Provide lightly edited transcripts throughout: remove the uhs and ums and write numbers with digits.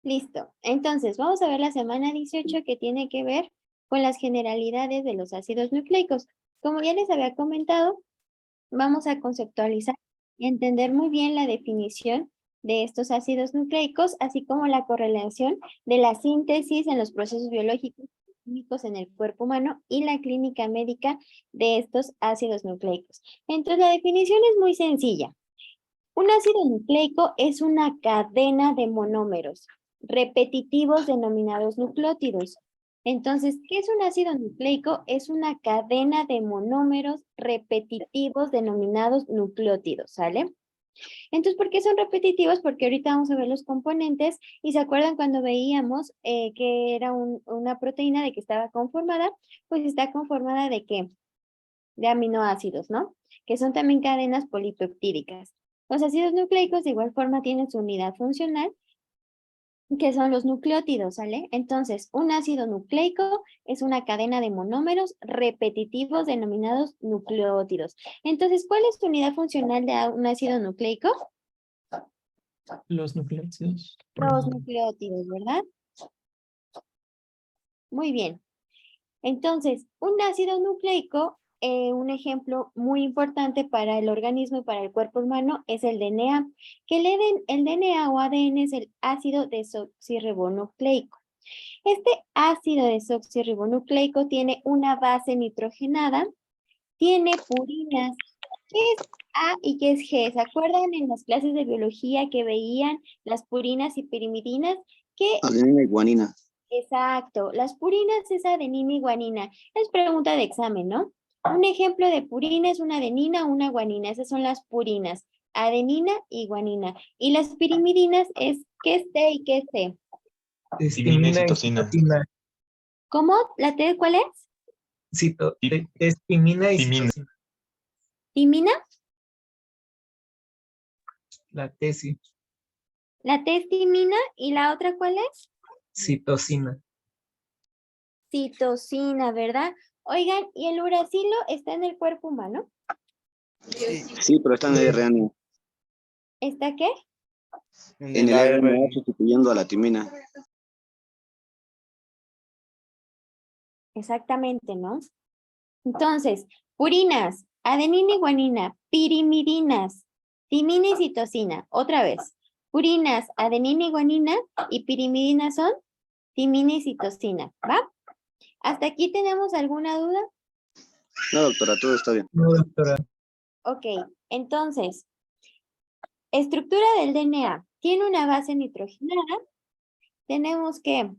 Listo. Entonces, vamos a ver la semana 18 que tiene que ver con las generalidades de los ácidos nucleicos. Como ya les había comentado, vamos a conceptualizar y entender muy bien la definición de estos ácidos nucleicos, así como la correlación de la síntesis en los procesos biológicos y químicos en el cuerpo humano y la clínica médica de estos ácidos nucleicos. Entonces, la definición es muy sencilla. Un ácido nucleico es una cadena de monómeros repetitivos denominados nucleótidos. Entonces, ¿qué es un ácido nucleico? Es una cadena de monómeros repetitivos denominados nucleótidos, ¿sale? Entonces, ¿por qué son repetitivos? Porque ahorita vamos a ver los componentes y se acuerdan cuando veíamos que era una proteína de que estaba conformada, pues está conformada ¿de qué? De aminoácidos, ¿no? Que son también cadenas polipeptídicas. Los ácidos nucleicos de igual forma tienen su unidad funcional, que son los nucleótidos, ¿sale? Entonces, un ácido nucleico es una cadena de monómeros repetitivos denominados nucleótidos. Entonces, ¿cuál es tu unidad funcional de un ácido nucleico? Los nucleótidos. Los nucleótidos, ¿verdad? Muy bien. Entonces, un ácido nucleico, un ejemplo muy importante para el organismo y para el cuerpo humano es el DNA, que el DNA o ADN es el ácido desoxirribonucleico. Este ácido desoxirribonucleico tiene una base nitrogenada, tiene purinas. ¿Qué es A y qué es G? ¿Se acuerdan en las clases de biología que veían las purinas y pirimidinas? ¿Qué Adenina y guanina. Exacto, las purinas es adenina y guanina. Es pregunta de examen, ¿no? Un ejemplo de purina es una adenina o una guanina. Esas son las purinas, adenina y guanina. Y las pirimidinas es ¿qué es T y qué es C? Timina y citosina. ¿Cómo? ¿La T cuál es? Es timina y Timina. citosina. ¿Timina? La T sí. La T es timina y la otra ¿cuál es? Citosina. Citosina, ¿verdad? Oigan, ¿y el uracilo está en el cuerpo humano? Sí, pero está en el RNA. ¿Está qué? En el RNA sustituyendo a la timina. Exactamente, ¿no? Entonces, purinas, adenina y guanina, pirimidinas, timina y citosina. Otra vez, purinas, adenina y guanina y pirimidinas son timina y citosina, ¿va? ¿Hasta aquí tenemos alguna duda? No, doctora, todo está bien. No, doctora. Ok, entonces, estructura del DNA. Tiene una base nitrogenada. Tenemos que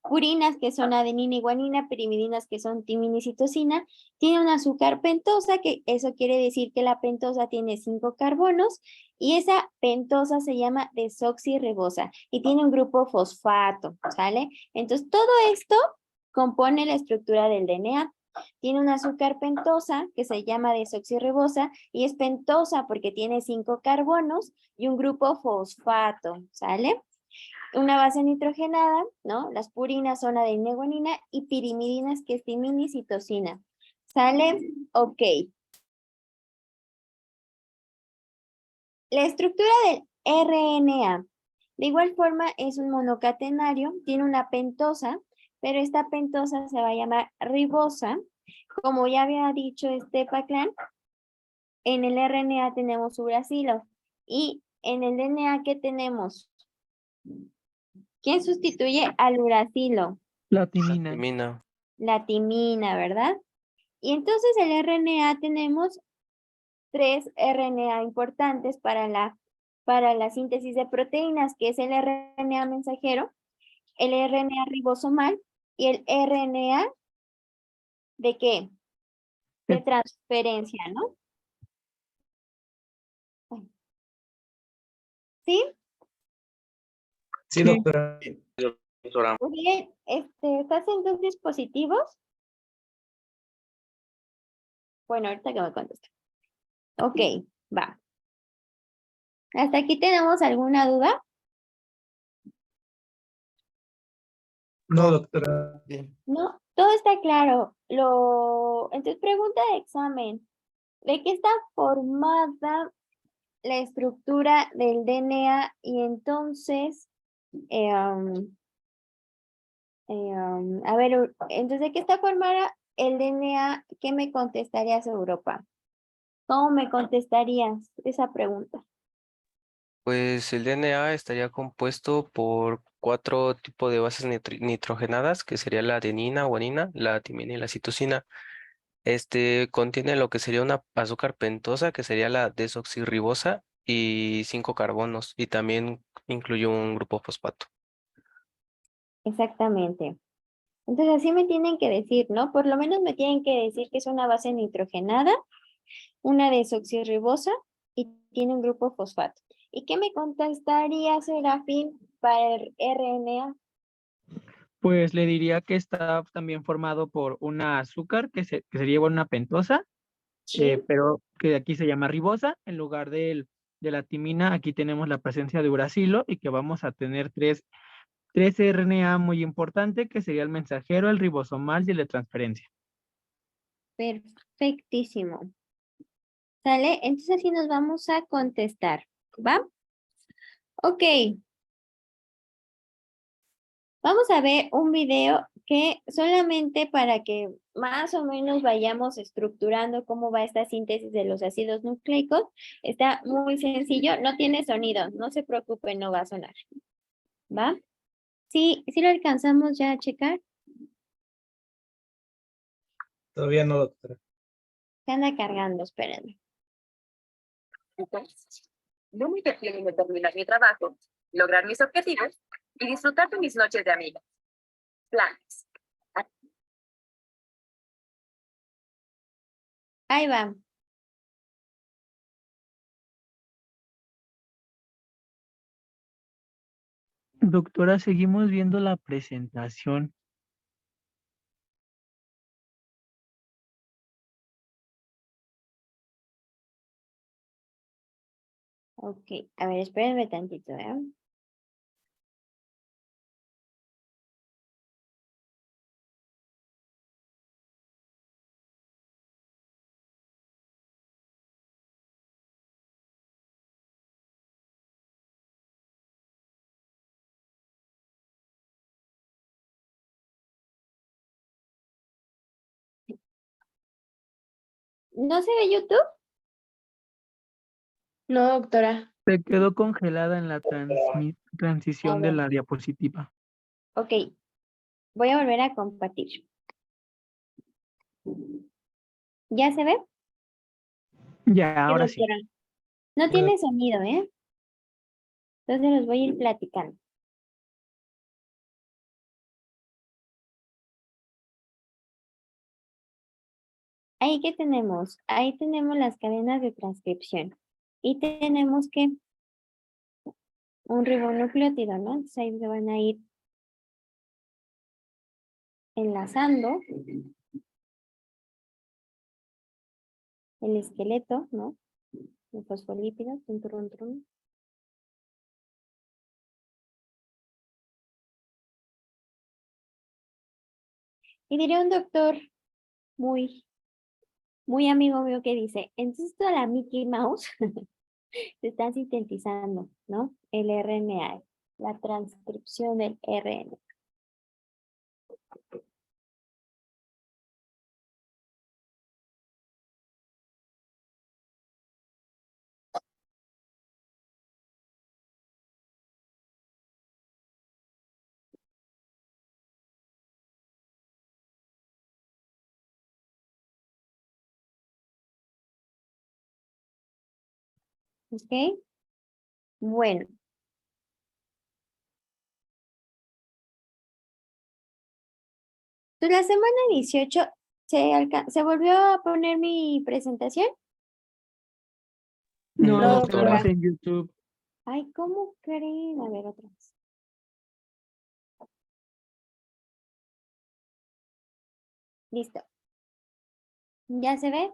purinas que son adenina y guanina, pirimidinas que son timina y citosina, tiene un azúcar pentosa, que eso quiere decir que la pentosa tiene 5 carbonos y esa pentosa se llama desoxirribosa y tiene un grupo fosfato, ¿sale? Entonces todo esto compone la estructura del DNA. Tiene un azúcar pentosa que se llama desoxirribosa y es pentosa porque tiene 5 carbonos y un grupo fosfato, ¿sale? Una base nitrogenada, ¿no? Las purinas son adenina y guanina y pirimidinas que es timina y citosina. ¿Sale? Ok. La estructura del RNA. De igual forma es un monocatenario, tiene una pentosa, pero esta pentosa se va a llamar ribosa. Como ya había dicho Paclán, en el RNA tenemos uracilo y en el DNA ¿qué tenemos? ¿Quién sustituye al uracilo? La timina. La timina, ¿verdad? Y entonces el RNA tenemos 3 RNA importantes para la síntesis de proteínas, que es el RNA mensajero, el RNA ribosomal y el RNA ¿de qué? De transferencia, ¿no? ¿Sí? Sí, doctora. Muy bien. ¿Estás en 2 dispositivos? Bueno, ahorita que me conteste. Ok, va. ¿Hasta aquí tenemos alguna duda? No, doctora. No, todo está claro. Entonces, pregunta de examen. ¿De qué está formada la estructura del DNA? Y entonces, A ver, entonces, ¿de qué está formada el DNA? ¿Qué me contestarías, Europa? ¿Cómo me contestarías esa pregunta? Pues el DNA estaría compuesto por 4 tipos de bases nitrogenadas, que sería la adenina, guanina, la timina y la citosina. Este contiene lo que sería una azúcar pentosa, que sería la desoxirribosa, y 5 carbonos, y también incluye un grupo fosfato. Exactamente. Entonces, así me tienen que decir, ¿no? Por lo menos me tienen que decir que es una base nitrogenada, una desoxirribosa y tiene un grupo fosfato. ¿Y qué me contestaría, Serafín, para el RNA? Pues le diría que está también formado por una azúcar que sería igual una pentosa, Sí. pero que aquí se llama ribosa. En lugar de la timina, aquí tenemos la presencia de uracilo y que vamos a tener tres RNA muy importante, que sería el mensajero, el ribosomal y el de transferencia. Perfectísimo. ¿Sale? Entonces así nos vamos a contestar. ¿Va? Ok. Vamos a ver un video que solamente para que más o menos vayamos estructurando cómo va esta síntesis de los ácidos nucleicos. Está muy sencillo, no tiene sonido, no se preocupen, no va a sonar. ¿Va? Sí, sí lo alcanzamos ya a checar. Todavía no, doctora. Se anda cargando, espérenme. No me prefiero en terminar mi trabajo, lograr mis objetivos y disfrutar de mis noches de amigas. Planes. Ahí va. Doctora, seguimos viendo la presentación. Ok, a ver, espérenme tantito, ¿eh? ¿No se ve YouTube? No, doctora. Se quedó congelada en la A transición de ver, la diapositiva. ok, voy a volver a compartir. ¿Ya se ve? Ya, Sí, ahora sí. doctora. No tiene sonido, ¿eh? Entonces los voy a ir platicando. Ahí que tenemos, ahí tenemos las cadenas de transcripción. Y tenemos que un ribonucleótido, ¿no? Entonces ahí se van a ir enlazando el esqueleto, ¿no? El fosfolípido, tun, turun, turun. Y diría un doctor muy, muy amigo mío que dice, entonces toda la Mickey Mouse se está sintetizando, ¿no? El RNA, la transcripción del RNA. ¿Ok? Bueno. Pues la semana 18 se volvió a poner mi presentación. No, No, doctora, doctora. es en YouTube. Ay, ¿cómo creen? A ver, otra vez. Listo. ¿Ya se ve?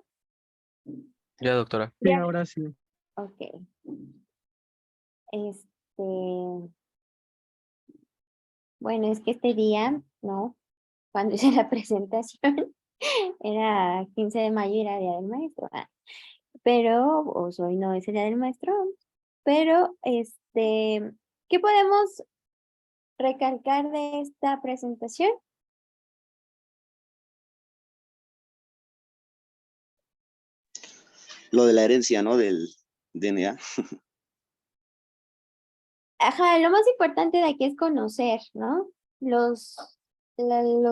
Ya, doctora. Sí, Ya. ahora sí. Ok. Este, bueno, es que este día, ¿no? Cuando hice la presentación, era 15 de mayo, era Día del Maestro. Pero, hoy no es el Día del Maestro, pero, ¿qué podemos recalcar de esta presentación? Lo de la herencia, ¿no? Del DNA. Ajá, lo más importante de aquí es conocer, ¿no? Los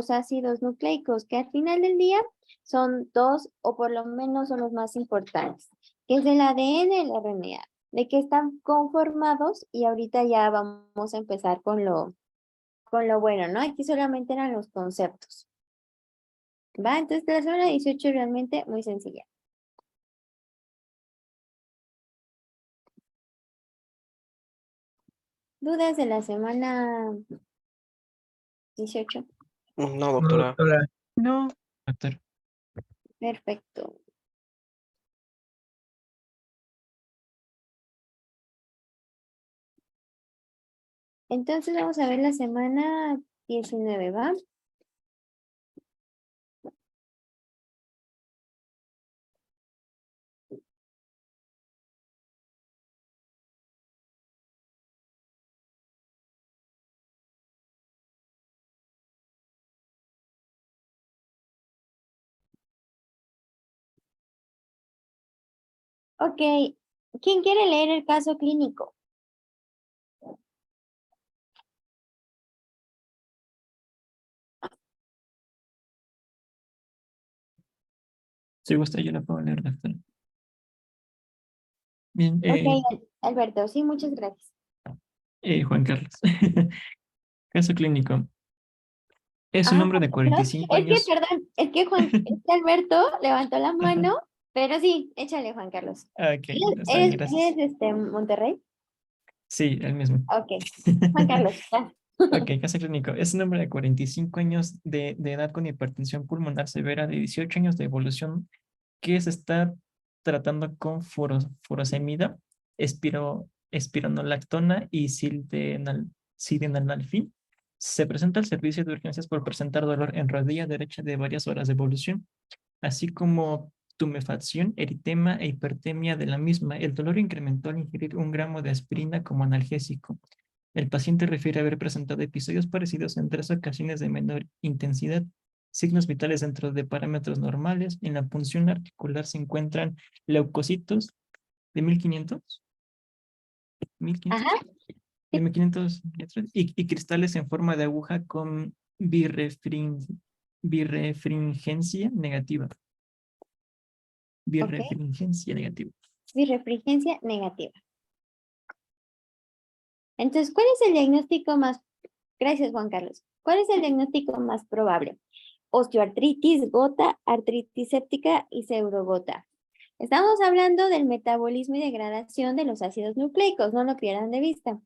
ácidos nucleicos, que al final del día son dos, o por lo menos son los más importantes, que es el ADN y el RNA, de que están conformados, y ahorita ya vamos a empezar con lo bueno, ¿no? Aquí solamente eran los conceptos. ¿Va? Entonces la semana 18 es realmente muy sencilla. ¿Dudas de la semana 18? No, No, doctora. doctora. No, doctor. Perfecto. Entonces vamos a ver la semana 19, ¿va? Ok, ¿quién quiere leer el caso clínico? Si gusta, yo la puedo leer, doctor. Bien, Ok, Alberto, sí, muchas gracias. Juan Carlos. Caso clínico. Es un Ah, hombre de Juan Carlos. 45 Es que, años. perdón, es que Alberto levantó la mano, pero sí, échale, Juan Carlos. Ok, está bien, gracias. ¿Eres Monterrey? Sí, el mismo. Ok, Juan Carlos, ya. Ok, caso clínico. Es un hombre de 45 años de edad con hipertensión pulmonar severa de 18 años de evolución que se está tratando con furosemida, espironolactona y sildenafil. Se presenta al servicio de urgencias por presentar dolor en rodilla derecha de varias horas de evolución, así como tumefacción, eritema e hipertemia de la misma. El dolor incrementó al ingerir 1 gramo de aspirina como analgésico. El paciente refiere haber presentado episodios parecidos en 3 ocasiones de menor intensidad. Signos vitales dentro de parámetros normales. En la punción articular se encuentran leucocitos de 1500, Ajá, de 1500 y cristales en forma de aguja con birrefringencia negativa. ok. Birrefringencia negativa. Birrefringencia negativa. Entonces, ¿cuál es el diagnóstico más? Gracias, Juan Carlos. ¿Cuál es el diagnóstico más probable? Osteoartritis, gota, artritis séptica y pseudogota. Estamos hablando del metabolismo y degradación de los ácidos nucleicos, no lo pierdan de vista.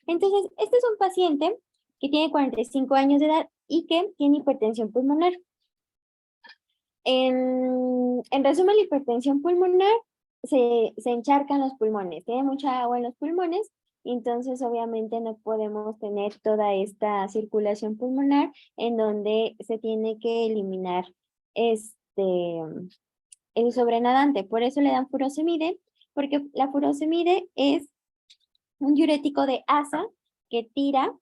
Entonces, este es un paciente que tiene 45 años de edad y que tiene hipertensión pulmonar. En resumen, la hipertensión pulmonar se encharcan los pulmones, tiene mucha agua en los pulmones, y entonces obviamente no podemos tener toda esta circulación pulmonar en donde se tiene que eliminar el sobrenadante. Por eso le dan furosemide, porque la furosemide es un diurético de asa que tira,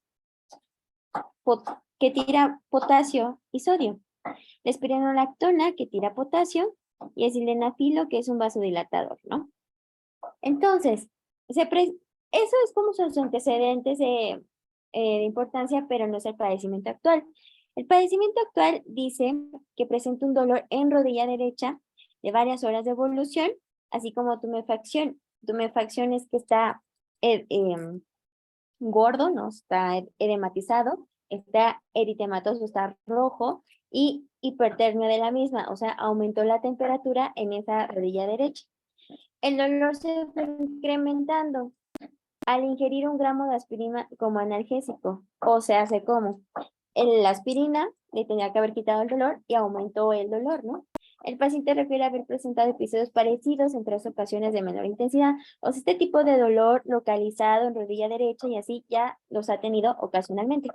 que tira potasio y sodio. La espironolactona que tira potasio y el sildenafilo que es un vasodilatador, ¿no? Entonces, eso es como sus antecedentes de importancia, pero no es el padecimiento actual. El padecimiento actual dice que presenta un dolor en rodilla derecha de varias horas de evolución, así como tumefacción. Tumefacción es que está gordo, no está edematizado, está eritematoso, está rojo, y hipertermia de la misma, o sea, aumentó la temperatura en esa rodilla derecha. El dolor se fue incrementando al ingerir 1 gramo de aspirina como analgésico, o se hace como la aspirina le tenía que haber quitado el dolor y aumentó el dolor, ¿no? El paciente refiere haber presentado episodios parecidos en 3 ocasiones de menor intensidad. O sea, este tipo de dolor localizado en rodilla derecha y así ya los ha tenido ocasionalmente.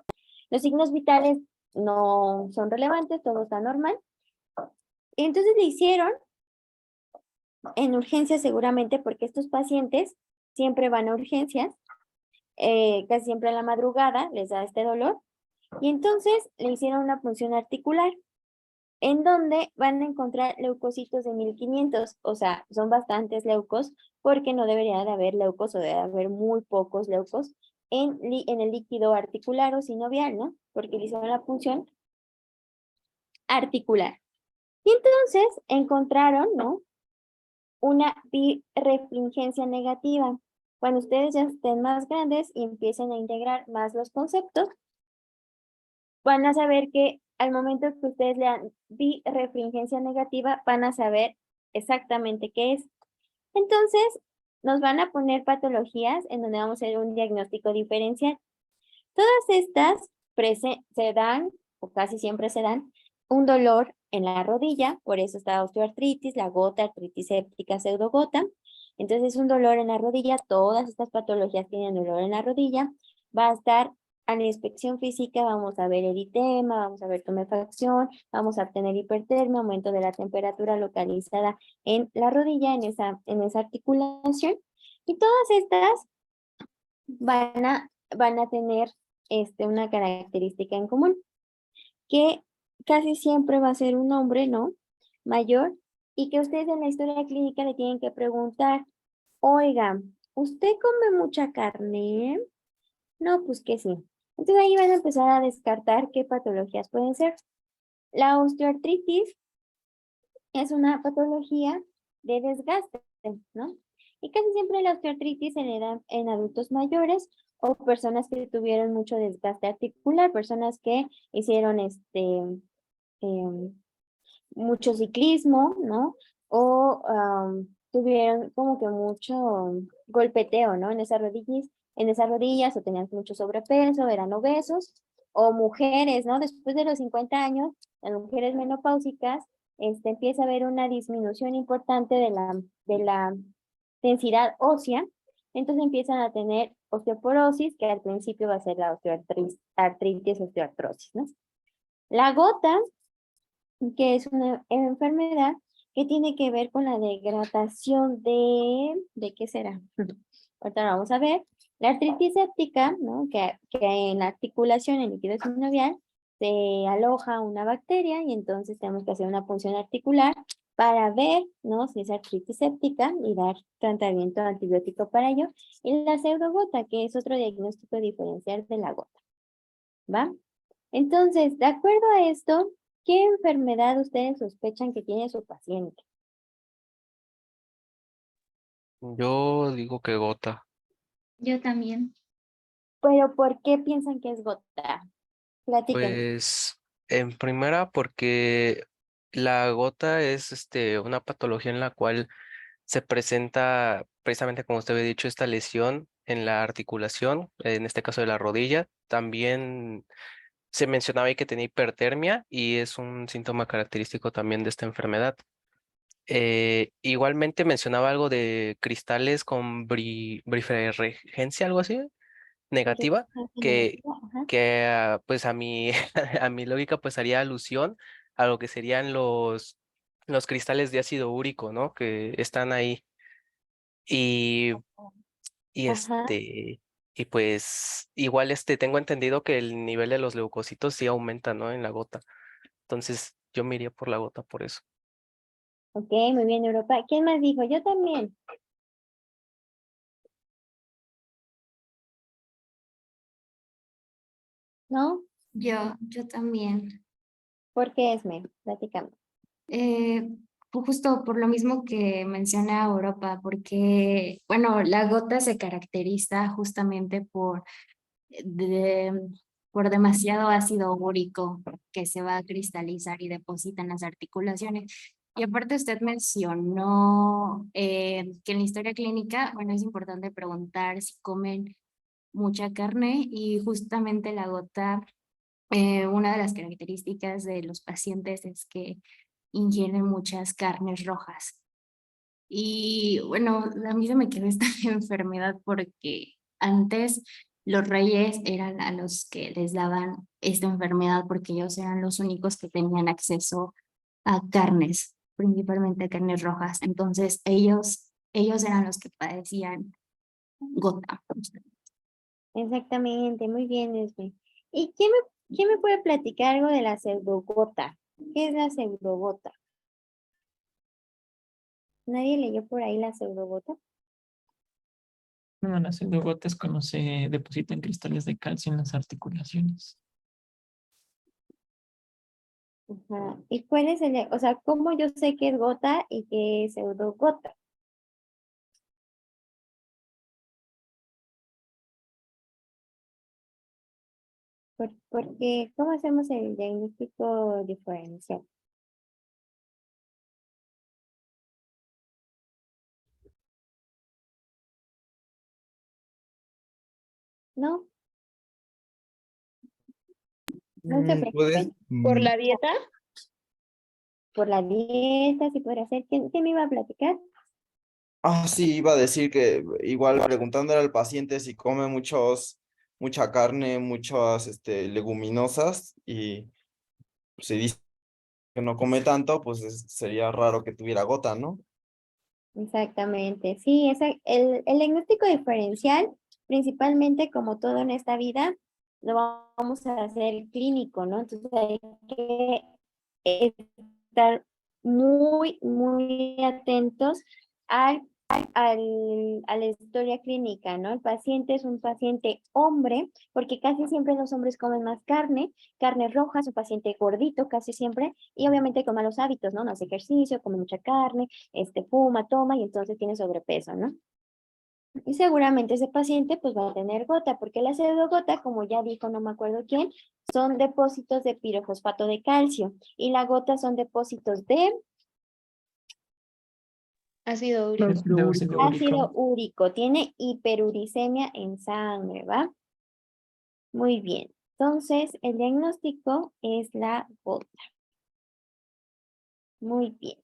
Los signos vitales no son relevantes, todo está normal. Entonces le hicieron en urgencias seguramente, porque estos pacientes siempre van a urgencias. casi siempre en la madrugada les da este dolor. Y entonces le hicieron una punción articular, en donde van a encontrar leucocitos de 1500, o sea, son bastantes leucos, porque no debería de haber leucos o debe haber muy pocos leucos en el líquido articular o sinovial, ¿no? Porque le hicieron la punción articular. Y entonces encontraron, ¿no? Una birefringencia negativa. Cuando ustedes ya estén más grandes y empiecen a integrar más los conceptos, van a saber que al momento que ustedes lean birefringencia negativa, van a saber exactamente qué es. Entonces, nos van a poner patologías en donde vamos a hacer un diagnóstico diferencial. Todas estas se dan, o casi siempre se dan, un dolor en la rodilla, por eso está osteoartritis, la gota, artritis séptica, pseudogota. Entonces, un dolor en la rodilla, todas estas patologías tienen dolor en la rodilla. Va a estar a la inspección física, vamos a ver eritema, vamos a ver tumefacción, vamos a tener hipertermia, aumento de la temperatura localizada en la rodilla, en esa articulación. Y todas estas van a tener una característica en común, que casi siempre va a ser un hombre, ¿no? Mayor, y que ustedes en la historia clínica le tienen que preguntar, oiga, ¿usted come mucha carne? No, pues que sí. Entonces ahí van a empezar a descartar qué patologías pueden ser. La osteoartritis es una patología de desgaste, ¿no? Y casi siempre la osteoartritis se le da en adultos mayores o personas que tuvieron mucho desgaste articular, personas que hicieron mucho ciclismo, ¿no? O tuvieron como que mucho golpeteo, ¿no? En esas rodillas, o tenían mucho sobrepeso, eran obesos, o mujeres, ¿no? Después de los 50 años, las mujeres menopáusicas, empieza a haber una disminución importante de la densidad ósea, entonces empiezan a tener osteoporosis, que al principio va a ser la artritis, osteoartrosis, ¿no? La gota, que es una enfermedad que tiene que ver con la degradación ¿de qué será? Ahorita lo vamos a ver. La artritis séptica, ¿no? Que en la articulación, en el líquido sinovial, se aloja una bacteria y entonces tenemos que hacer una punción articular para ver, ¿no? Si es artritis séptica y dar tratamiento antibiótico para ello. Y la pseudogota, que es otro diagnóstico diferencial de la gota. ¿Va? Entonces, de acuerdo a esto, ¿qué enfermedad ustedes sospechan que tiene su paciente? Yo digo que gota. Yo también. Pero ¿por qué piensan que es gota? Platíquenme. Pues en primera porque la gota es una patología en la cual se presenta precisamente como usted había dicho esta lesión en la articulación, en este caso de la rodilla. También se mencionaba ahí que tenía hipertermia y es un síntoma característico también de esta enfermedad. Igualmente mencionaba algo de cristales con bifregencia, algo así, negativa, que, Ajá. pues a mi, a mi lógica pues haría alusión a lo que serían los cristales de ácido úrico, ¿no? Que están ahí. Y, y Ajá. y pues igual tengo entendido que el nivel de los leucocitos sí aumenta, ¿no? En la gota. Entonces yo me iría por la gota por eso. Ok, muy bien, Europa. ¿Quién más dijo? Yo también. ¿No? Yo también. ¿Por qué Esme? Platícame. Justo por lo mismo que menciona Europa, porque, bueno, la gota se caracteriza justamente de- por demasiado ácido úrico que se va a cristalizar y deposita en las articulaciones. Y aparte usted mencionó que en la historia clínica, bueno, es importante preguntar si comen mucha carne y justamente la gota, una de las características de los pacientes es que ingieren muchas carnes rojas. Y bueno, a mí se me quedó esta enfermedad porque antes los reyes eran a los que les daban esta enfermedad porque ellos eran los únicos que tenían acceso a carnes, principalmente carnes rojas. Entonces ellos eran los que padecían gota. Exactamente, muy bien, Esme. ¿Y quién me puede platicar algo de la pseudogota? ¿Qué es la pseudogota? ¿Nadie leyó por ahí la pseudogota? Bueno, la pseudogota es cuando se depositan cristales de calcio en las articulaciones. Ajá. ¿Y cuál es o sea, cómo yo sé qué es gota y qué es pseudogota? Porque, ¿cómo hacemos el diagnóstico diferencial? ¿No? No se ¿Puedes? preocupen. ¿Por la dieta? Por la dieta, si puede hacer. ¿Quién me iba a platicar? Sí, iba a decir que igual preguntándole al paciente si come mucha carne, muchas leguminosas y si dice que no come tanto, pues sería raro que tuviera gota, ¿no? Exactamente, sí, el diagnóstico diferencial, principalmente como todo en esta vida, lo vamos a hacer clínico, ¿no? Entonces hay que estar muy atentos al, a la historia clínica, ¿no? El paciente es un paciente hombre, porque casi siempre los hombres comen más carne roja, es un paciente gordito casi siempre, y obviamente con malos hábitos, ¿no? No hace ejercicio, come mucha carne, fuma, toma y entonces tiene sobrepeso, ¿no? Y seguramente ese paciente pues va a tener gota, porque la pseudogota, como ya dijo, no me acuerdo quién, son depósitos de pirofosfato de calcio y la gota son depósitos de ácido úrico. De ácido Ácido úrico. úrico, tiene hiperuricemia en sangre, ¿va? Muy bien. Entonces, el diagnóstico es la gota. Muy bien.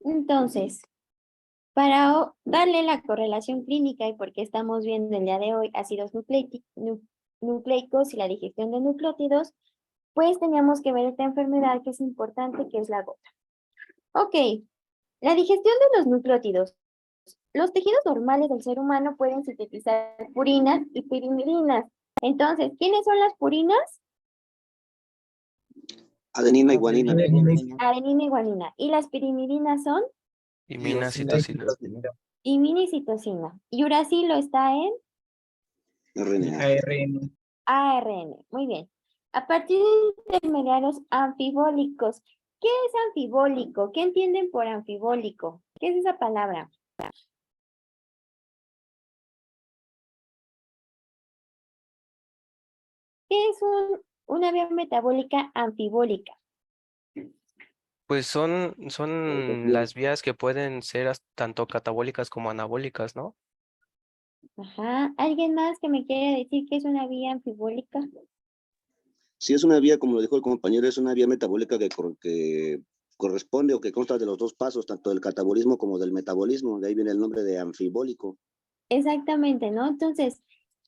Entonces, para darle la correlación clínica y por qué estamos viendo el día de hoy ácidos nucleicos y la digestión de nucleótidos, pues teníamos que ver esta enfermedad que es importante, que es la gota. Ok, la digestión de los nucleótidos. Los tejidos normales del ser humano pueden sintetizar purinas y pirimidinas. Entonces, ¿quiénes son las purinas? Adenina y guanina. Adenina y guanina. ¿Y las pirimidinas son? Imina, citosina. Imina y citosina. Y uracilo está en RNA. ARN. ARN. Muy bien. A partir de intermediarios anfibólicos. ¿Qué es anfibólico? ¿Qué entienden por anfibólico? ¿Qué es esa palabra? ¿Qué es una vía metabólica anfibólica? Pues son las vías que pueden ser tanto catabólicas como anabólicas, ¿no? Ajá. ¿Alguien más que me quiera decir qué es una vía anfibólica? Si es una vía, como lo dijo el compañero, es una vía metabólica que corresponde o que consta de los dos pasos, tanto del catabolismo como del metabolismo. De ahí viene el nombre de anfibólico. Exactamente, ¿no? Entonces,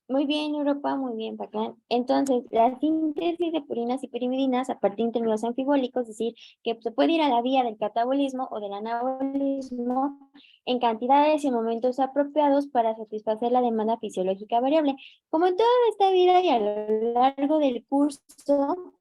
muy bien, Europa, muy bien, Pacán. Entonces, la síntesis de purinas y pirimidinas a partir de términos anfibólicos, es decir, que se puede ir a la vía del catabolismo o del anabolismo en cantidades y momentos apropiados para satisfacer la demanda fisiológica variable. Como en toda esta vida y a lo largo del curso,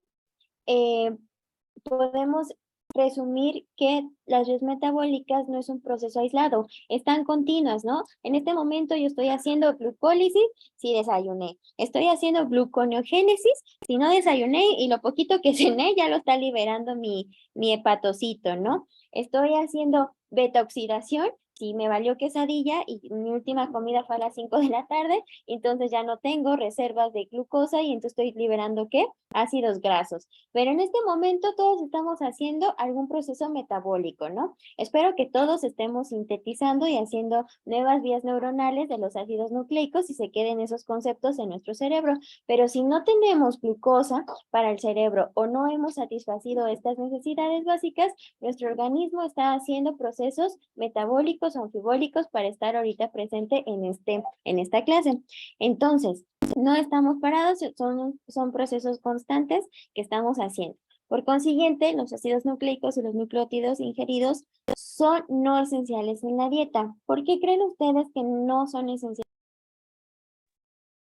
podemos resumir que las vías metabólicas no es un proceso aislado, están continuas, ¿no? En este momento yo estoy haciendo glucólisis si desayuné, estoy haciendo gluconeogénesis si no desayuné y lo poquito que cené ya lo está liberando mi hepatocito, ¿no? Estoy haciendo beta oxidación si me valió quesadilla y mi última comida fue a las 5 de la tarde, entonces ya no tengo reservas de glucosa y entonces estoy liberando, ¿qué? Ácidos grasos. Pero en este momento todos estamos haciendo algún proceso metabólico, ¿no? Espero que todos estemos sintetizando y haciendo nuevas vías neuronales de los ácidos nucleicos y se queden esos conceptos en nuestro cerebro. Pero si no tenemos glucosa para el cerebro o no hemos satisfacido estas necesidades básicas, nuestro organismo está haciendo procesos metabólicos o anfibólicos para estar ahorita presente en esta clase. Entonces, no estamos parados, son procesos constantes que estamos haciendo. Por consiguiente, los ácidos nucleicos y los nucleótidos ingeridos son no esenciales en la dieta. ¿Por qué creen ustedes que no son esenciales?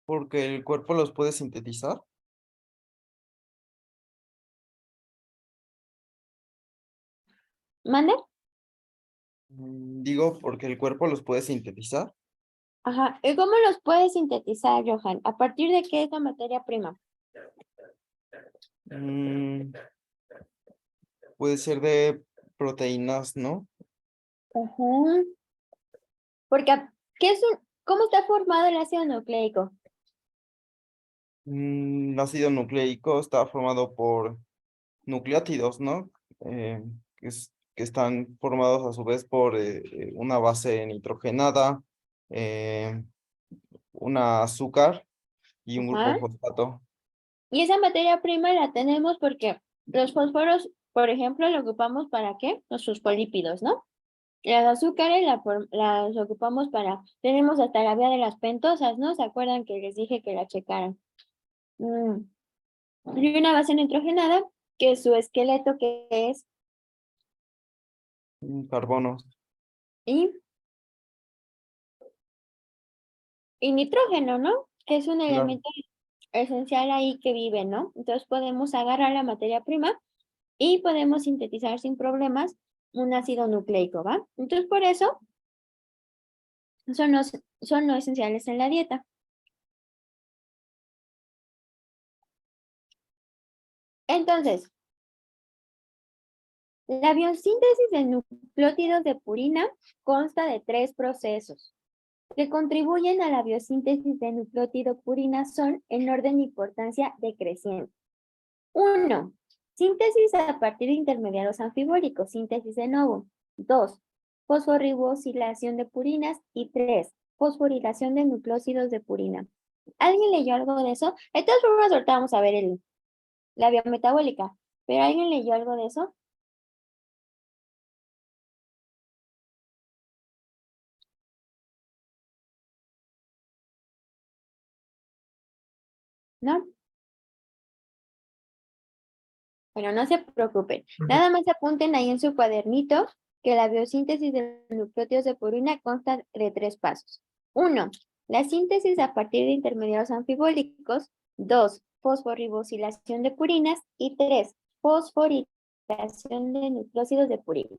Porque el cuerpo los puede sintetizar. ¿Mande? Digo, porque el cuerpo los puede sintetizar. Ajá. ¿Y cómo los puede sintetizar, Johan? ¿A partir de qué es la materia prima? Mm, puede ser de proteínas, ¿no? Ajá. Porque, ¿qué es cómo está formado el ácido nucleico? El ácido nucleico está formado por nucleótidos, ¿no? Que están formados a su vez por una base nitrogenada, eh, una azúcar y un grupo Ajá. fosfato. Y esa materia prima la tenemos porque los fósforos, por ejemplo, lo ocupamos para ¿qué? Los fosfolípidos, ¿no? Las azúcares las ocupamos para, tenemos hasta la vía de las pentosas, ¿no? ¿Se acuerdan que les dije que la checaran? Y una base nitrogenada, que su esqueleto que es, Carbono. y, y nitrógeno, ¿no? Que es un Claro. elemento esencial ahí que vive, ¿no? Entonces podemos agarrar la materia prima y podemos sintetizar sin problemas un ácido nucleico, ¿va? Entonces por eso son no esenciales en la dieta. Entonces, la biosíntesis de nucleótidos de purina consta de 3 procesos que contribuyen a la biosíntesis de nucleótido purina son en orden de importancia decreciente. 1. Síntesis a partir de intermediarios anfibólicos, síntesis de novo. 2. Fosforribosilación de purinas. Y 3. Fosforilación de nucleósidos de purina. ¿Alguien leyó algo de eso? De todas formas, ahorita vamos a ver la biometabólica. ¿Pero alguien leyó algo de eso? ¿No? Bueno, no se preocupen. Nada más apunten ahí en su cuadernito que la biosíntesis de nucleótidos de purina consta de 3 pasos. 1. La síntesis a partir de intermediarios anfibólicos. 2. Fosforribosilación de purinas. Y 3. Fosforilación de nucleósidos de purina.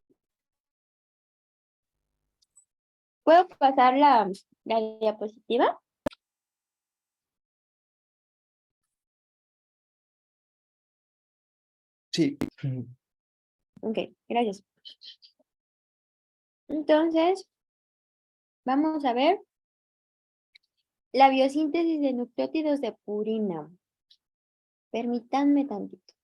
¿Puedo pasar la diapositiva? Sí. Ok, gracias. Entonces, vamos a ver la biosíntesis de nucleótidos de purina. Permítanme tantito.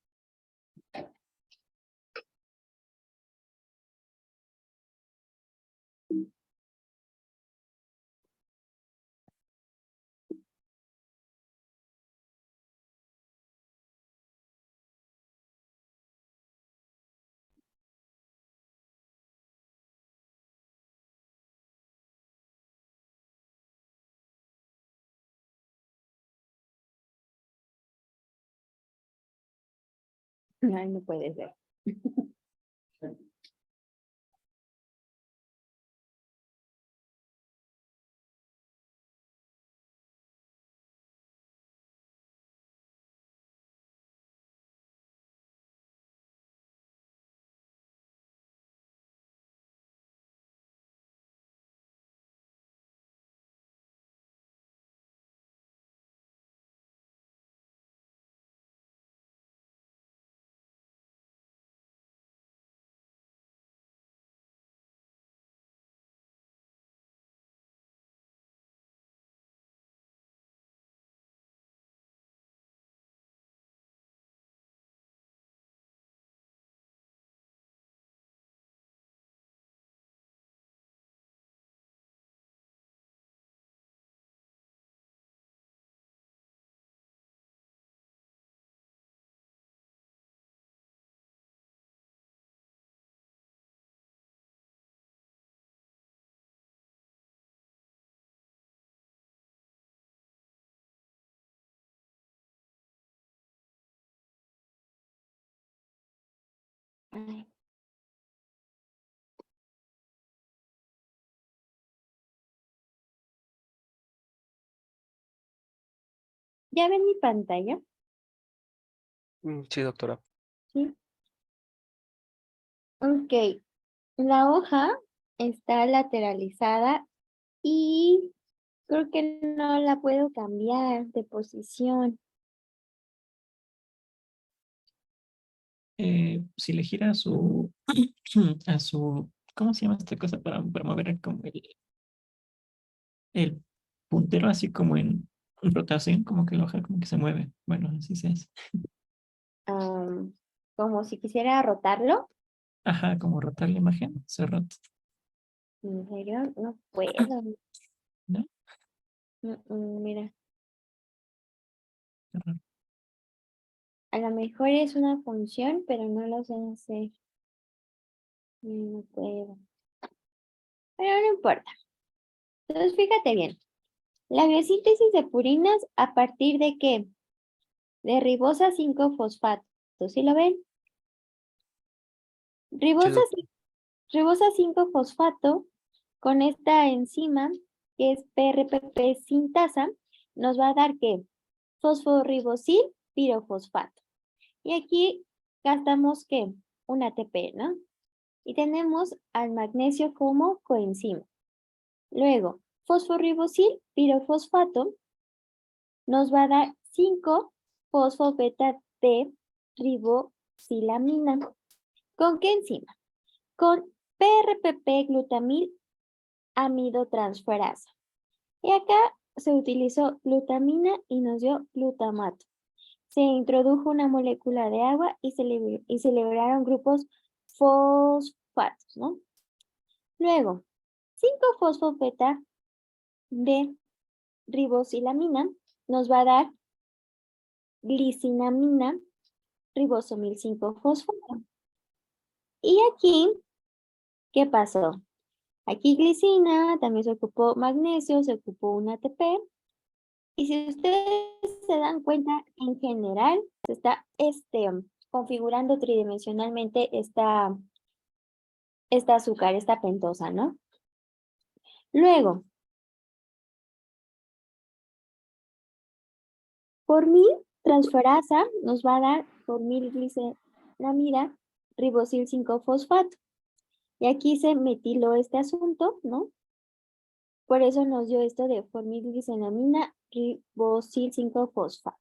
Ay, no puede ser. Ay. ¿Ya ven mi pantalla? Sí, doctora. Sí. Ok. La hoja está lateralizada y creo que no la puedo cambiar de posición. Si le gira a su, ¿cómo se llama esta cosa para mover como el puntero así como en rotación, como que la hoja como que se mueve? Bueno, así se hace. Como si quisiera rotarlo. Ajá, como rotar la imagen, se rota, ¿En serio? No puedo. ¿no? Mira, Qué raro. a lo mejor es una función, pero no lo sé hacer. No puedo. Pero no importa. Entonces, fíjate bien. La biosíntesis de purinas, ¿a partir de qué? De ribosa 5-fosfato. ¿Sí lo ven? Sí, Ribosa, ribosa 5-fosfato con esta enzima, que es PRPP sintasa, nos va a dar ¿qué? Fosforribosil pirofosfato. Y aquí gastamos ¿qué? Un ATP, ¿no? Y tenemos al magnesio como coenzima. Luego, fosforribosil pirofosfato nos va a dar 5-fosfobeta de ribosilamina. ¿Con qué enzima? Con PRPP glutamil amidotransferasa. Y acá se utilizó glutamina y nos dio glutamato. Se introdujo una molécula de agua y se liberaron grupos fosfatos, ¿no? Luego, 5-fosfobeta de ribosilamina nos va a dar glicinamina ribosomil 5-fosfato. Y aquí, ¿qué pasó? Aquí glicina, también se ocupó magnesio, se ocupó un ATP. Y si ustedes se dan cuenta, en general, se está configurando tridimensionalmente esta azúcar, esta pentosa, ¿no? Luego, formiltransferasa nos va a dar formilglicinamida ribosil 5-fosfato. Y aquí se metiló este asunto, ¿no? Por eso nos dio esto de formilglicinamina ribosil 5-fosfato.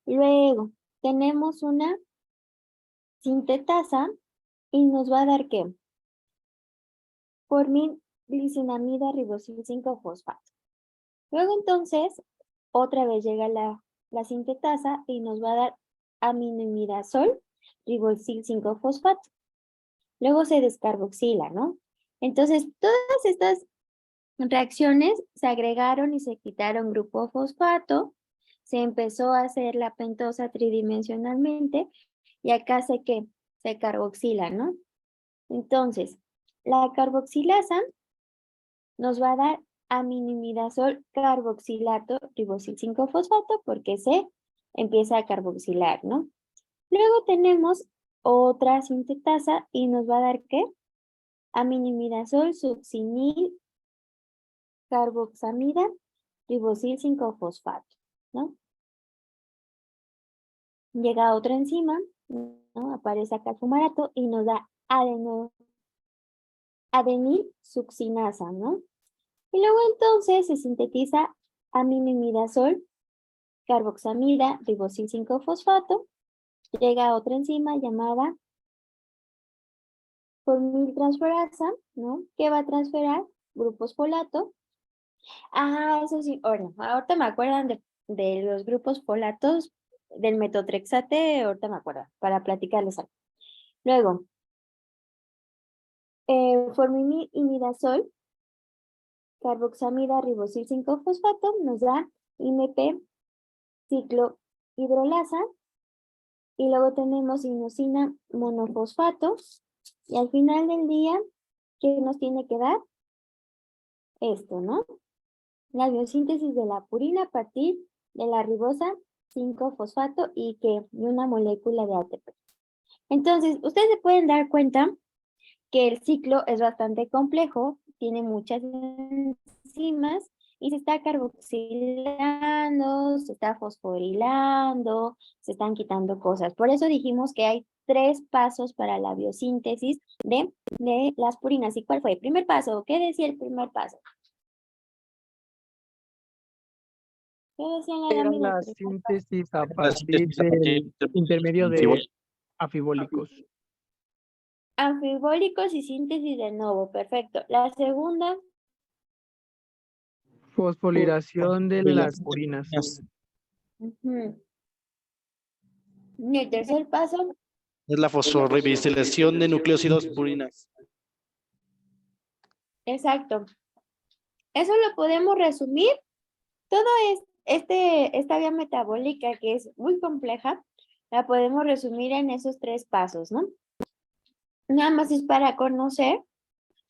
Luego, tenemos una sintetasa y nos va a dar ¿qué? Formilglicinamida ribosil 5-fosfato. Luego entonces, otra vez llega la sintetasa y nos va a dar aminoimidazol ribosil 5-fosfato. Luego se descarboxila, ¿no? Entonces, todas estas reacciones se agregaron y se quitaron grupo fosfato, se empezó a hacer la pentosa tridimensionalmente y acá se carboxila, ¿no? Entonces, la carboxilasa nos va a dar aminoimidazol carboxilato ribosil 5-fosfato porque se empieza a carboxilar, ¿no? Luego tenemos otra sintetasa y nos va a dar ¿qué? Aminoimidazol succinil carboxamida ribosil 5-fosfato, ¿no? Llega otra enzima, ¿no? Aparece acá el fumarato y nos da adenilsuccinasa, ¿no? Y luego entonces se sintetiza aminoimidazol carboxamida ribosil 5-fosfato. Llega otra enzima llamada formiltransferasa, ¿no? Que va a transferar grupos folato. Ah, eso sí, ahorita me acuerdan de los grupos folatos del metotrexate, ahorita me acuerdo, para platicarles algo. Luego, formimidazol, carboxamida ribosil 5-fosfato, nos da IMP ciclohidrolasa, y luego tenemos inosina monofosfato, y al final del día, ¿qué nos tiene que dar? Esto, ¿no? La biosíntesis de la purina a partir de la ribosa 5-fosfato y una molécula de ATP. Entonces, ustedes se pueden dar cuenta que el ciclo es bastante complejo, tiene muchas enzimas y se está carboxilando, se está fosforilando, se están quitando cosas. Por eso dijimos que hay 3 pasos para la biosíntesis de las purinas. ¿Y cuál fue el primer paso? ¿Qué decía el primer paso? ¿Qué decía en la Era lámina la del primer paso? síntesis a partir del intermedio de afibólicos. Anfibólicos y síntesis de nuevo, perfecto. La segunda, Fosforilación de las purinas. ujú. Y el tercer paso, Es la fosforilación de nucleósidos purinas. exacto. Eso lo podemos resumir. Todo esta vía metabólica que es muy compleja, la podemos resumir en esos 3 pasos, ¿no? Nada más es para conocer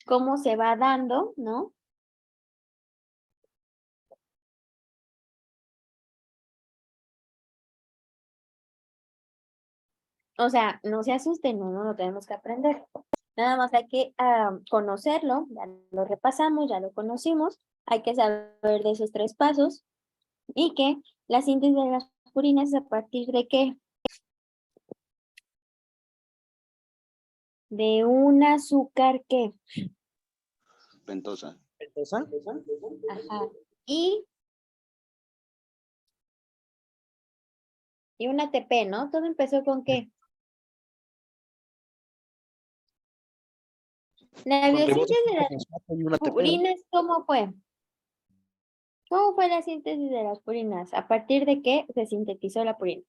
cómo se va dando, ¿no? O sea, no se asusten, no lo tenemos que aprender. Nada más hay que conocerlo, ya lo repasamos, ya lo conocimos. Hay que saber de esos 3 pasos y que la síntesis de las purinas es a partir de ¿qué? De un azúcar ¿qué? Pentosa. Ajá. Y un ATP, ¿no? Todo empezó con ¿qué? La biosíntesis de las purinas, ¿cómo fue? ¿Cómo fue la síntesis de las purinas? ¿A partir de qué se sintetizó la purina?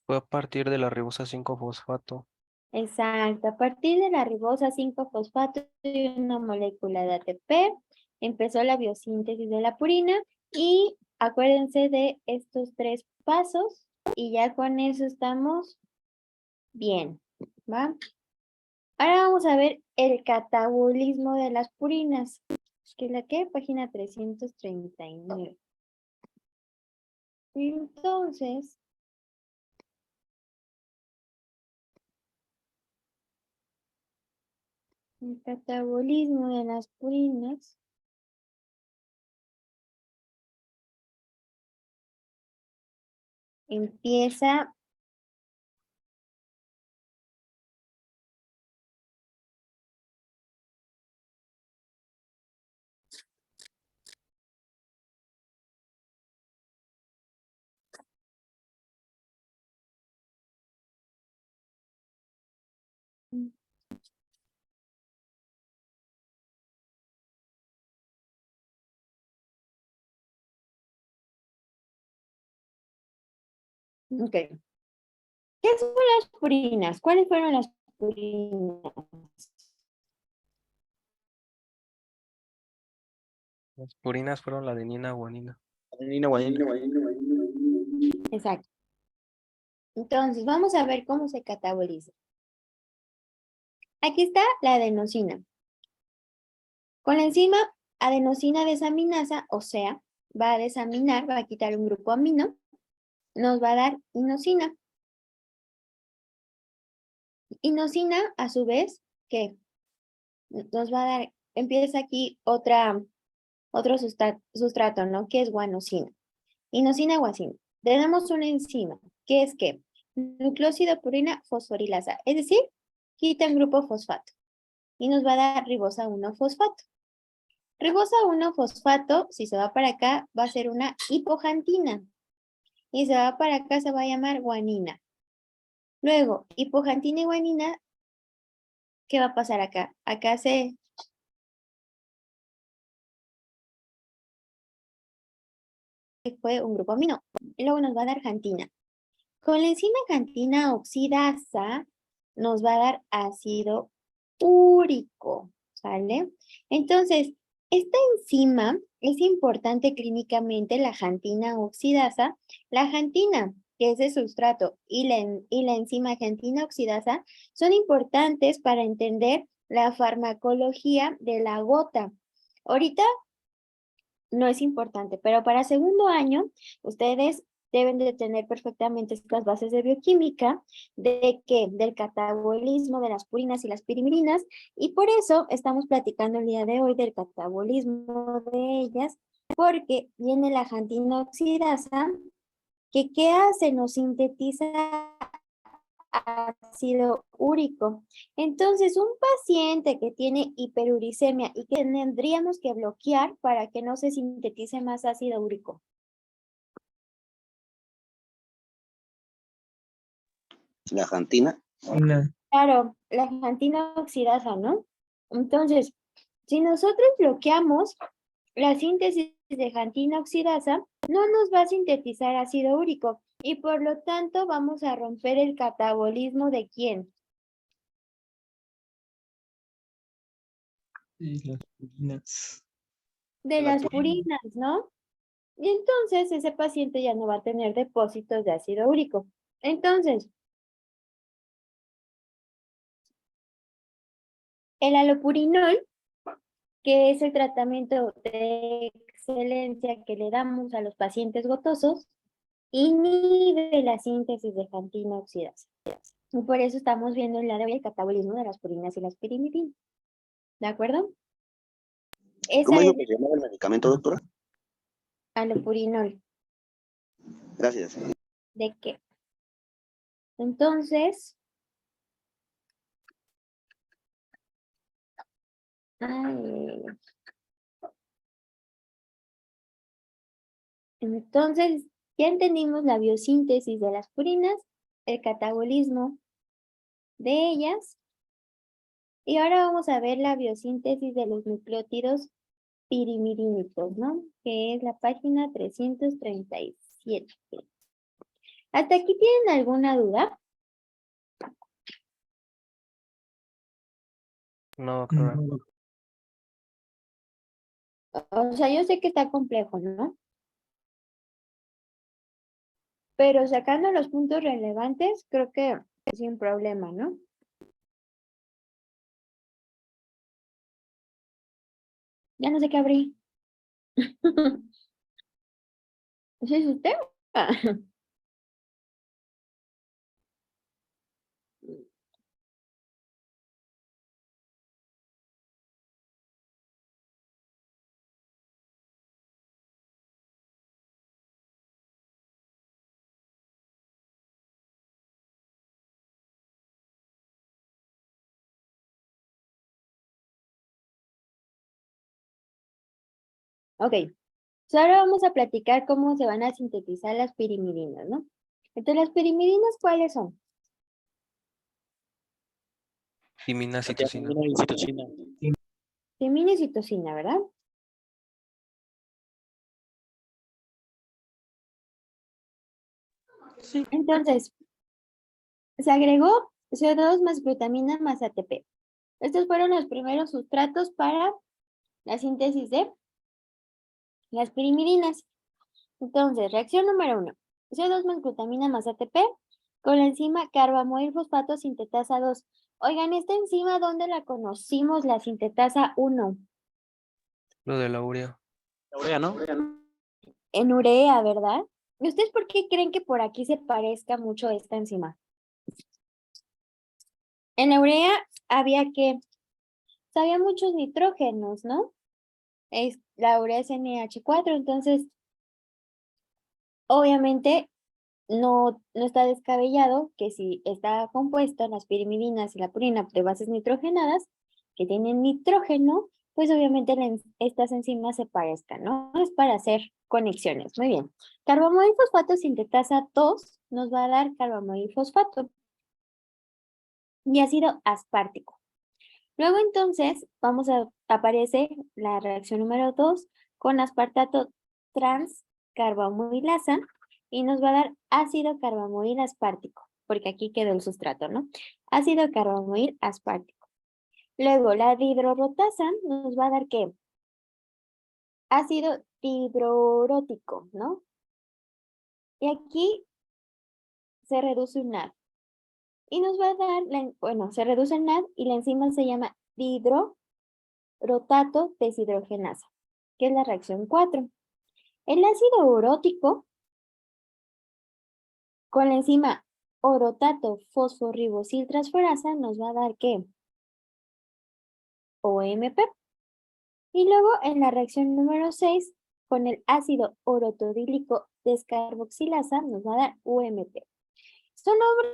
Fue a partir de la ribosa 5-fosfato. Exacto, a partir de la ribosa 5-fosfato y una molécula de ATP, empezó la biosíntesis de la purina y acuérdense de estos 3 pasos y ya con eso estamos bien, ¿va? Ahora vamos a ver el catabolismo de las purinas. ¿Qué es la qué? Página 339. Entonces, el catabolismo de las purinas empieza ok. ¿Qué son las purinas? ¿Cuáles fueron las purinas? Las purinas fueron la adenina, guanina. Exacto. Entonces, vamos a ver cómo se cataboliza. Aquí está la adenosina. Con la enzima adenosina desaminasa, o sea, va a desaminar, va a quitar un grupo amino, nos va a dar inosina. Inosina, a su vez, ¿qué? Nos va a dar, empieza aquí otro sustrato, ¿no? Que es guanosina. Inosina, guanosina. Tenemos una enzima, que es ¿qué? Nucleósido purina fosforilasa, es decir, quita el grupo fosfato y nos va a dar ribosa 1-fosfato. Ribosa 1-fosfato, si se va para acá, va a ser una hipoxantina. Y si se va para acá, se va a llamar guanina. Luego, hipoxantina y guanina, ¿qué va a pasar acá? Acá fue un grupo amino. Y luego nos va a dar xantina. Con la enzima xantina oxidasa, nos va a dar ácido úrico, ¿sale? Entonces, esta enzima es importante clínicamente, la xantina oxidasa. La xantina, que es el sustrato, y la enzima xantina oxidasa, son importantes para entender la farmacología de la gota. Ahorita no es importante, pero para segundo año, ustedes deben de tener perfectamente estas bases de bioquímica, de que del catabolismo de las purinas y las pirimidines, y por eso estamos platicando el día de hoy del catabolismo de ellas, porque viene la xantina oxidasa, que ¿qué hace? Nos sintetiza ácido úrico. Entonces, un paciente que tiene hiperuricemia y que tendríamos que bloquear para que no se sintetice más ácido úrico. La xantina. Claro, la xantina oxidasa, ¿no? Entonces, si nosotros bloqueamos la síntesis de xantina oxidasa, no nos va a sintetizar ácido úrico y por lo tanto vamos a romper el catabolismo ¿de quién? Y las purinas. De las purinas, ¿no? Y entonces ese paciente ya no va a tener depósitos de ácido úrico. Entonces, el alopurinol, que es el tratamiento de excelencia que le damos a los pacientes gotosos, inhibe la síntesis de xantina oxidasa. Y por eso estamos viendo en la de hoy el catabolismo de las purinas y las pirimidinas. ¿De acuerdo? ¿Cómo Esa dijo es que se llamaba el medicamento, doctora? alopurinol. Gracias. ¿De qué? Entonces, entonces, ya entendimos la biosíntesis de las purinas, el catabolismo de ellas, y ahora vamos a ver la biosíntesis de los nucleótidos pirimidínicos, ¿no? Que es la página 337. ¿Hasta aquí tienen alguna duda? No, doctora. O sea, yo sé que está complejo, ¿no? Pero sacando los puntos relevantes, creo que sin problema, ¿no? Ya no sé qué abrí. ¿Ese es usted? Ah. Ok, so ahora vamos a platicar cómo se van a sintetizar las pirimidinas, ¿no? Entonces, ¿las pirimidinas cuáles son? Timina, citosina. Timina y citosina. Timina y citosina, ¿verdad? Sí. Entonces, se agregó CO2 más glutamina más ATP. Estos fueron los primeros sustratos para la síntesis de las pirimidinas. Entonces, reacción número 1. CO2 más glutamina más ATP con la enzima carbamoil fosfato sintetasa 2. Oigan, esta enzima, ¿dónde la conocimos? La sintetasa 1. Lo de la urea. La urea, ¿no? En urea, ¿verdad? ¿Y ustedes por qué creen que por aquí se parezca mucho esta enzima? En la urea había muchos nitrógenos, ¿no? La urea es NH4, entonces, obviamente, no está descabellado que si está compuesto las pirimidinas y la purina de bases nitrogenadas que tienen nitrógeno, pues obviamente estas enzimas se parezcan, ¿no? Es para hacer conexiones. Muy bien. Carbamoil fosfato sintetasa 2 nos va a dar carbamoil fosfato y ácido aspartico. Luego entonces aparece la reacción número 2 con aspartato transcarbamoilasa y nos va a dar ácido carbamoil aspartico, porque aquí quedó el sustrato, ¿no? Ácido carbamoil aspartico. Luego la dihidrorotasa nos va a dar ¿qué? Ácido dihidrorótico, ¿no? Y aquí se reduce un NAD. Y nos va a dar, se reduce el NAD y la enzima se llama dihidrotato deshidrogenasa, que es la reacción 4. El ácido urótico con la enzima orotato fosforribosiltransferasa nos va a dar ¿qué? OMP. Y luego en la reacción número 6, con el ácido orotodílico descarboxilasa nos va a dar UMP. Son nombres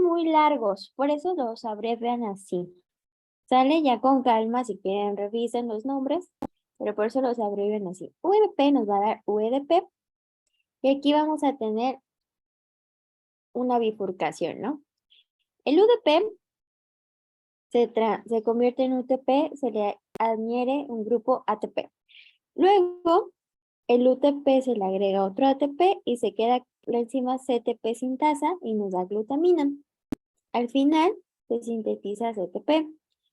muy largos, por eso los abrevian así. Sale ya con calma, si quieren revisen los nombres, pero por eso los abrevian así. UMP nos va a dar UEDP, y aquí vamos a tener una bifurcación, ¿no? El UDP se convierte en UTP, se le adhiere un grupo ATP. Luego, el UTP se le agrega otro ATP y se queda la enzima CTP sintasa y nos da glutamina. Al final, se sintetiza CTP.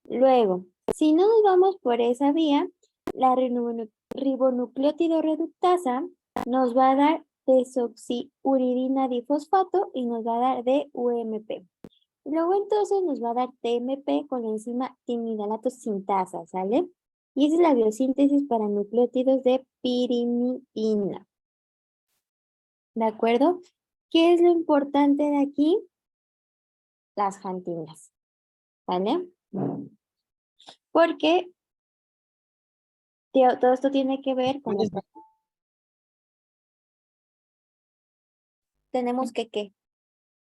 Luego, si no nos vamos por esa vía, la ribonucleótido reductasa nos va a dar desoxiuridina difosfato y nos va a dar DUMP. Luego entonces nos va a dar TMP con la enzima timidalato sintasa, ¿sale? Y esa es la biosíntesis para nucleótidos de pirimidina. ¿De acuerdo? ¿Qué es lo importante de aquí? Las xantinas, ¿vale? Porque todo esto tiene que ver con... Tenemos que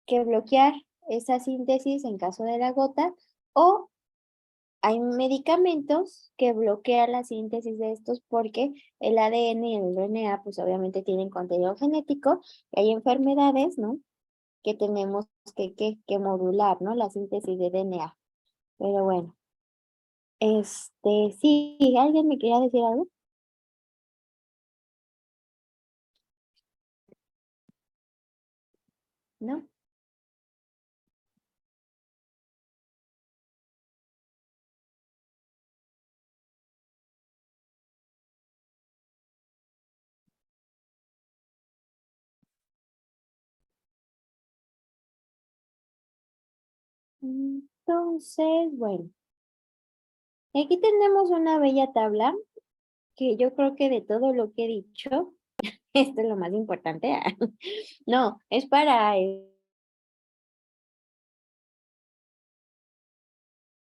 bloquear esa síntesis en caso de la gota, o hay medicamentos que bloquean la síntesis de estos porque el ADN y el RNA pues obviamente tienen contenido genético y hay enfermedades, ¿no? Que tenemos que modular, ¿no? La síntesis de DNA. Pero bueno. Sí, ¿alguien me quería decir algo? ¿No? Entonces, bueno. Aquí tenemos una bella tabla que yo creo que de todo lo que he dicho, esto es lo más importante. No, es para...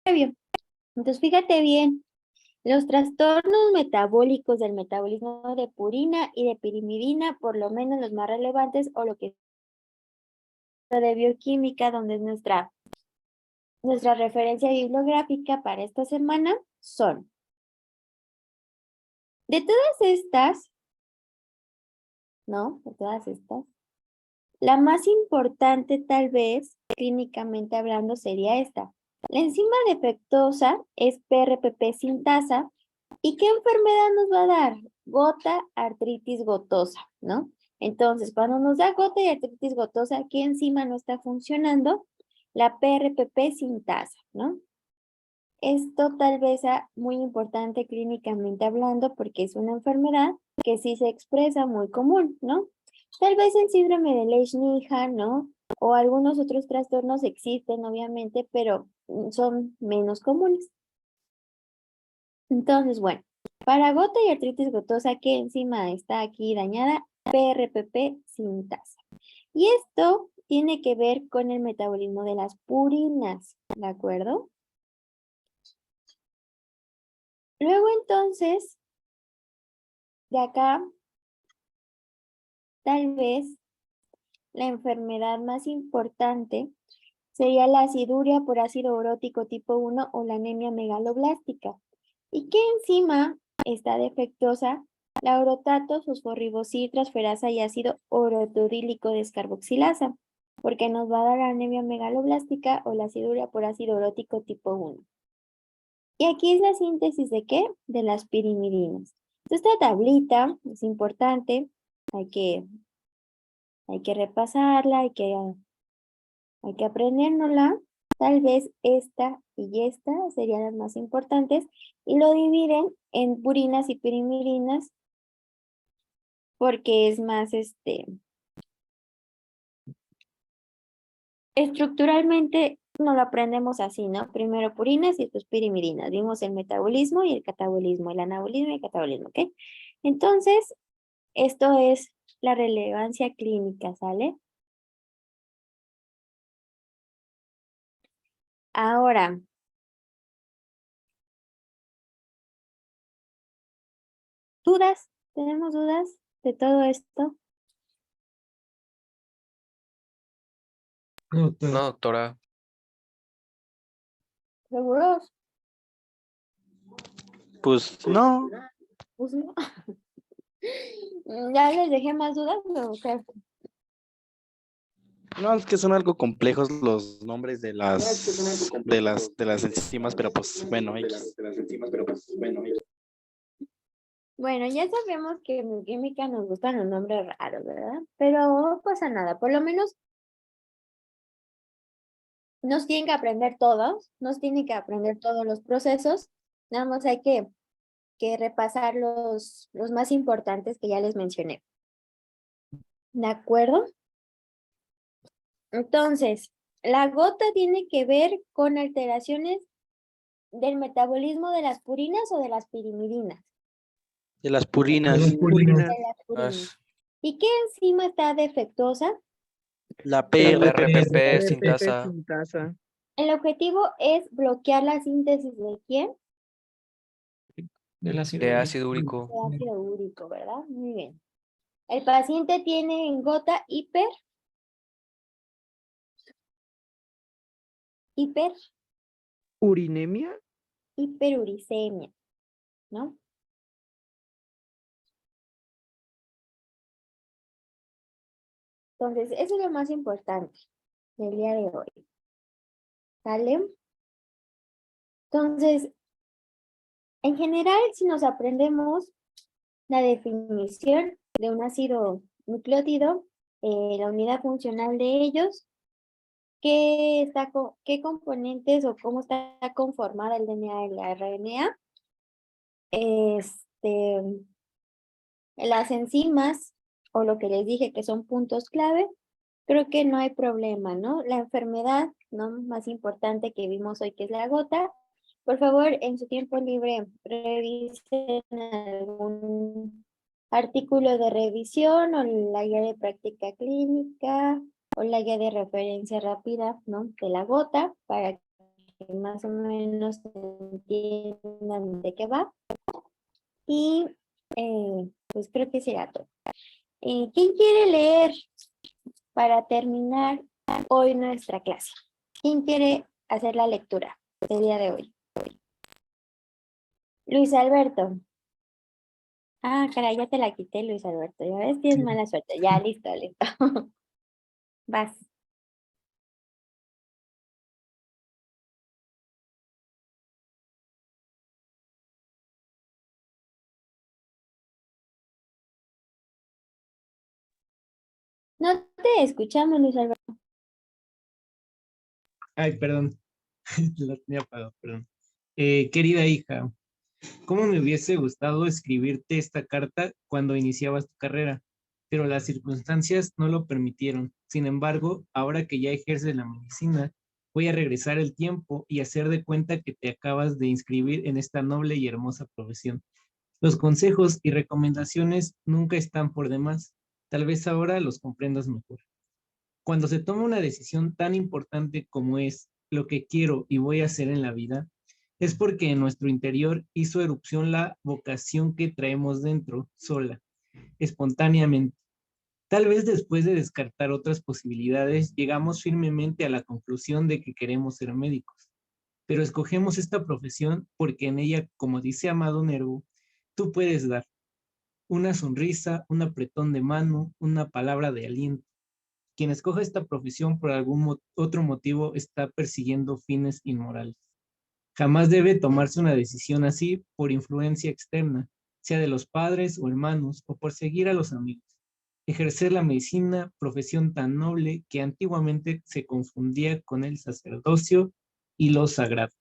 Entonces, fíjate bien, los trastornos metabólicos del metabolismo de purina y de pirimidina, por lo menos los más relevantes, o lo que de bioquímica, donde es nuestra referencia bibliográfica para esta semana, son. De todas estas, ¿no? De todas estas, la más importante tal vez, clínicamente hablando, sería esta. La enzima defectuosa es PRPP sintasa. ¿Y qué enfermedad nos va a dar? Gota, artritis gotosa, ¿no? Entonces, cuando nos da gota y artritis gotosa, ¿qué enzima no está funcionando? La PRPP sintasa, ¿no? Esto tal vez sea muy importante clínicamente hablando porque es una enfermedad que sí se expresa muy común, ¿no? Tal vez el síndrome de Lesch-Nyhan, ¿no? O algunos otros trastornos existen, obviamente, pero son menos comunes. Entonces, bueno, para gota y artritis gotosa, ¿qué enzima está aquí dañada? PRPP sintasa. Y esto tiene que ver con el metabolismo de las purinas, ¿de acuerdo? Luego entonces, de acá, tal vez la enfermedad más importante sería la aciduria por ácido urótico tipo 1 o la anemia megaloblástica. ¿Y qué enzima está defectuosa? La orotato fosforribosiltransferasa y ácido orotodílico descarboxilasa, porque nos va a dar anemia megaloblástica o la aciduria por ácido urótico tipo 1. Y aquí es la síntesis ¿de qué? De las pirimidinas. Esta tablita es importante, hay que repasarla, hay que aprendérnosla. Tal vez esta y esta serían las más importantes y lo dividen en purinas y pirimidinas porque es más estructuralmente no lo aprendemos así, ¿no? Primero purinas y después pirimidinas. Vimos el metabolismo y el catabolismo, el anabolismo y el catabolismo, ¿ok? Entonces, esto es la relevancia clínica, ¿sale? Ahora, ¿dudas? ¿Tenemos dudas de todo esto? No, doctora. No, doctora. ¿Seguros? Pues no, Pues no. ¿Ya les dejé más dudas o qué? no, es que son algo complejos los nombres de las enzimas, pero pues bueno, X. Bueno, ya sabemos que en química nos gustan los nombres raros, ¿verdad? Pero no pasa nada, por lo menos nos tienen que aprender todos, nos tienen que aprender todos los procesos, nada más hay que repasar los más importantes que ya les mencioné. ¿De acuerdo? Entonces, la gota tiene que ver con alteraciones del metabolismo de las purinas o de las pirimidinas. De las purinas, Purinas. De las purinas. As- ¿Y qué enzima está defectuosa? la PRP. RPP sintasa sintasa. El objetivo es bloquear la síntesis de ¿quién? Del ácido de úrico. ácido úrico. De ácido úrico, ¿verdad? Muy bien. El paciente tiene en gota Urinemia. hiperuricemia, ¿no? Entonces, eso es lo más importante del día de hoy. ¿Sale? Entonces, en general, si nos aprendemos la definición de un ácido nucleótido, la unidad funcional de ellos, qué componentes o cómo está conformada el DNA y la RNA, las enzimas o lo que les dije que son puntos clave, creo que no hay problema, ¿no? La enfermedad, ¿no? Más importante que vimos hoy, que es la gota. Por favor, en su tiempo libre, revisen algún artículo de revisión o la guía de práctica clínica o la guía de referencia rápida, ¿no? De la gota para que más o menos entiendan de qué va. Y pues creo que será todo. ¿Quién quiere leer para terminar hoy nuestra clase? ¿Quién quiere hacer la lectura del día de hoy? Luis Alberto. Ah, caray, ya te la quité, Luis Alberto. Ya ves, tienes mala suerte. Ya, listo, listo. Vas. No te escuchamos, Luis Alberto. Ay, perdón. Lo tenía apagado, perdón. Querida hija, ¿cómo me hubiese gustado escribirte esta carta cuando iniciabas tu carrera? Pero las circunstancias no lo permitieron. Sin embargo, ahora que ya ejerces la medicina, voy a regresar el tiempo y hacer de cuenta que te acabas de inscribir en esta noble y hermosa profesión. Los consejos y recomendaciones nunca están por demás. Tal vez ahora los comprendas mejor. Cuando se toma una decisión tan importante como es lo que quiero y voy a hacer en la vida, es porque en nuestro interior hizo erupción la vocación que traemos dentro, sola, espontáneamente. Tal vez después de descartar otras posibilidades, llegamos firmemente a la conclusión de que queremos ser médicos. Pero escogemos esta profesión porque en ella, como dice Amado Nervo, tú puedes dar una sonrisa, un apretón de mano, una palabra de aliento. Quien escoja esta profesión por algún otro motivo está persiguiendo fines inmorales. Jamás debe tomarse una decisión así por influencia externa, sea de los padres o hermanos o por seguir a los amigos. Ejercer la medicina, profesión tan noble que antiguamente se confundía con el sacerdocio y lo sagrado.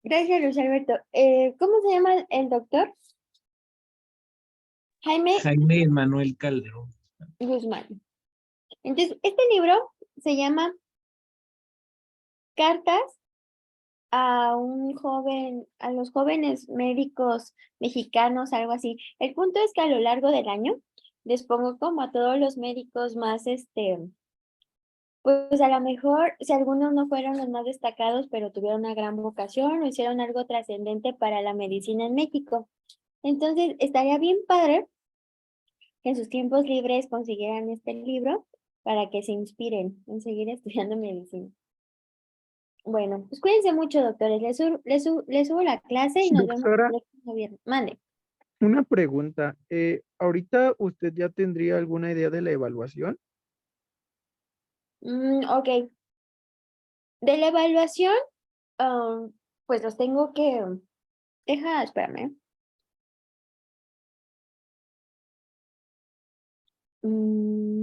Gracias, Luis Alberto. ¿Cómo se llama el doctor? Jaime Manuel Calderón Guzmán. Entonces, este libro se llama Cartas a a los jóvenes médicos mexicanos, algo así. El punto es que a lo largo del año les pongo como a todos los médicos más, pues a lo mejor, si algunos no fueron los más destacados, pero tuvieron una gran vocación o hicieron algo trascendente para la medicina en México. Entonces, estaría bien padre que en sus tiempos libres consiguieran este libro para que se inspiren en seguir estudiando medicina. Bueno, pues cuídense mucho, doctores. Les subo la clase y nos vemos el Doctora, próximo viernes. Mande. una pregunta. ¿Ahorita usted ya tendría alguna idea de la evaluación? Ok. De la evaluación, pues los tengo que... espérame. Mm,